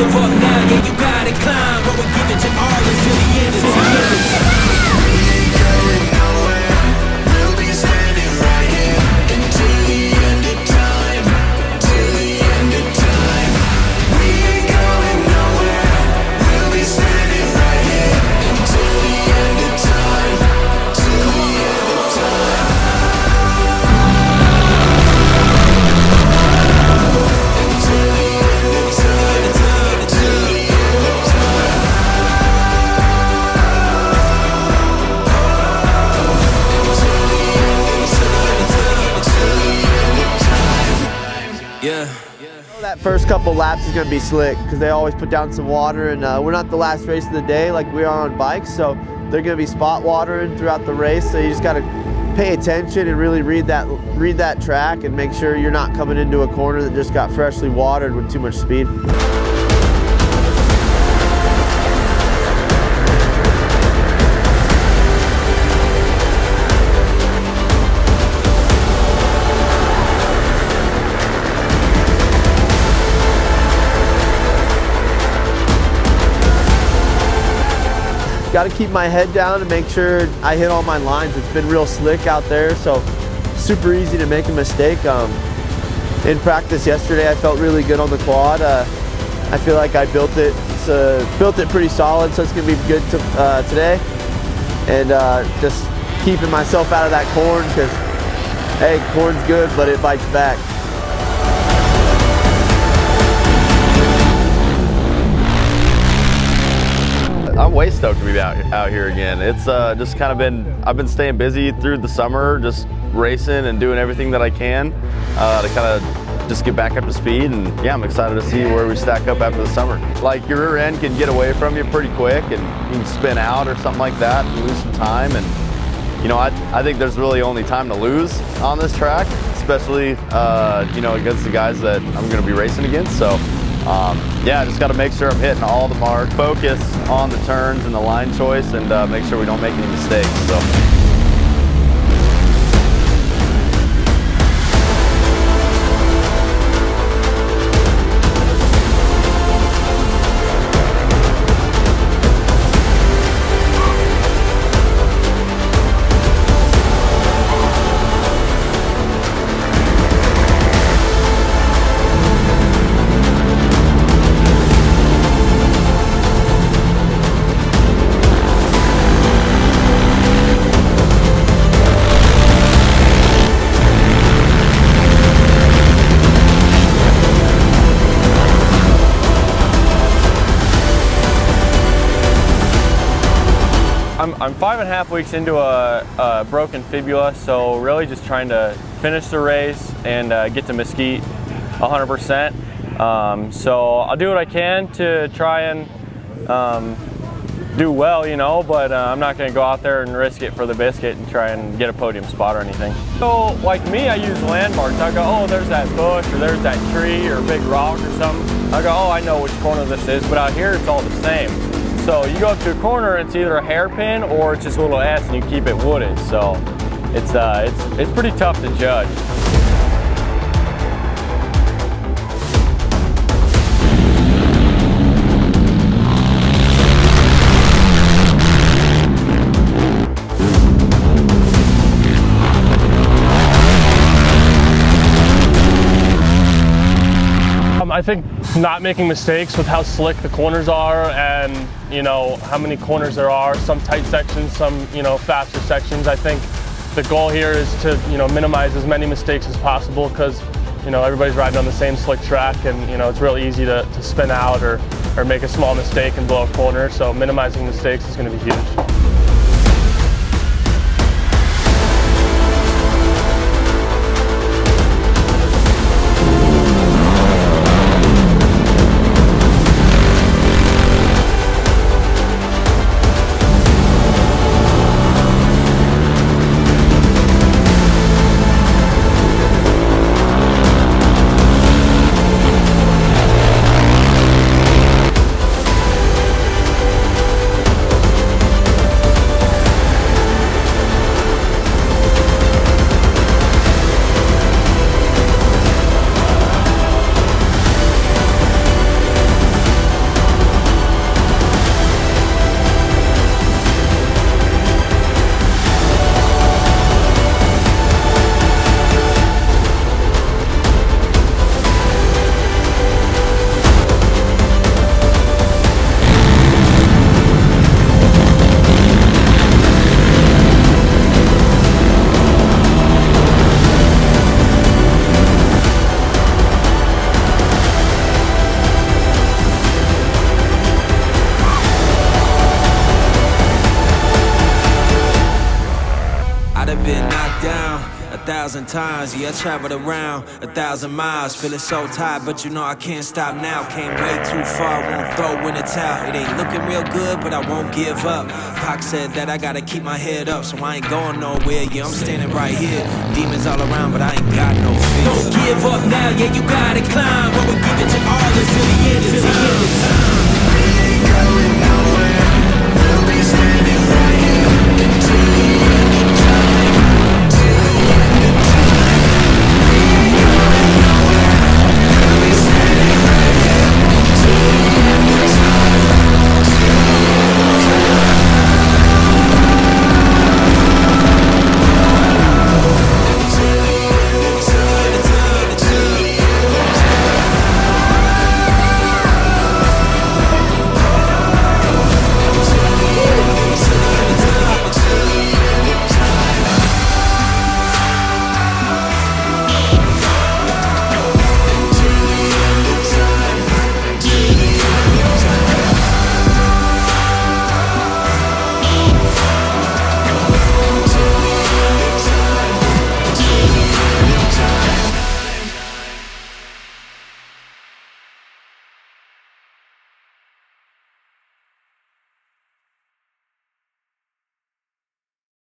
give up now, yeah, you gotta climb. But we'll give it your all until the end of time. We ain't going nowhere. We'll be standing right here until the end of time. Till the end of time. We ain't going nowhere. We'll be standing right here until the end of time. Till the end of time. Until the end of time. Till the end of time. Yeah. That first couple laps is going to be slick because they always put down some water, and we're not the last race of the day like we are on bikes, so they're going to be spot watering throughout the race. So you just got to pay attention and really read that track and make sure you're not coming into a corner that just got freshly watered with too much speed. Got to keep my head down and make sure I hit all my lines. It's been real slick out there, so super easy to make a mistake. In practice yesterday, I felt really good on the quad. I feel like I built it pretty solid, so it's gonna be good today. And just keeping myself out of that corn because, hey, corn's good, but it bites back. I'm way stoked to be out here again. It's just kind of I've been staying busy through the summer, just racing and doing everything that I can to kind of just get back up to speed. And yeah, I'm excited to see where we stack up after the summer. Like your rear end can get away from you pretty quick and you can spin out or something like that and lose some time. And you know, I think there's really only time to lose on this track, especially you know, against the guys that I'm going to be racing against. So yeah, just got to make sure I'm hitting all the marks, focus on the turns and the line choice, and make sure we don't make any mistakes. So. I'm 5.5 weeks into a broken fibula, so really just trying to finish the race and get to Mesquite 100%. So I'll do what I can to try and do well, you know, but I'm not going to go out there and risk it for the biscuit and try and get a podium spot or anything. So like me, I use landmarks. I go, oh, there's that bush or there's that tree or a big rock or something. I go, oh, I know which corner this is, but out here it's all the same. So you go up to a corner, it's either a hairpin or it's just a little S and you keep it wooded. So it's pretty tough to judge. I think not making mistakes with how slick the corners are and, you know, how many corners there are, some tight sections, some, you know, faster sections. I think the goal here is to, you know, minimize as many mistakes as possible because, you know, everybody's riding on the same slick track and, you know, it's real easy to spin out or make a small mistake and blow a corner. So minimizing mistakes is going to be huge. 1,000 times. Yeah, I traveled around 1,000 miles. Feeling so tired, but you know I can't stop now. Came way too far, won't throw in the towel. It ain't looking real good, but I won't give up. Pac said that I gotta keep my head up, so I ain't going nowhere. Yeah, I'm standing right here. Demons all around, but I ain't got no fear. Don't give up now, yeah, you gotta climb. But we give it your all until the end,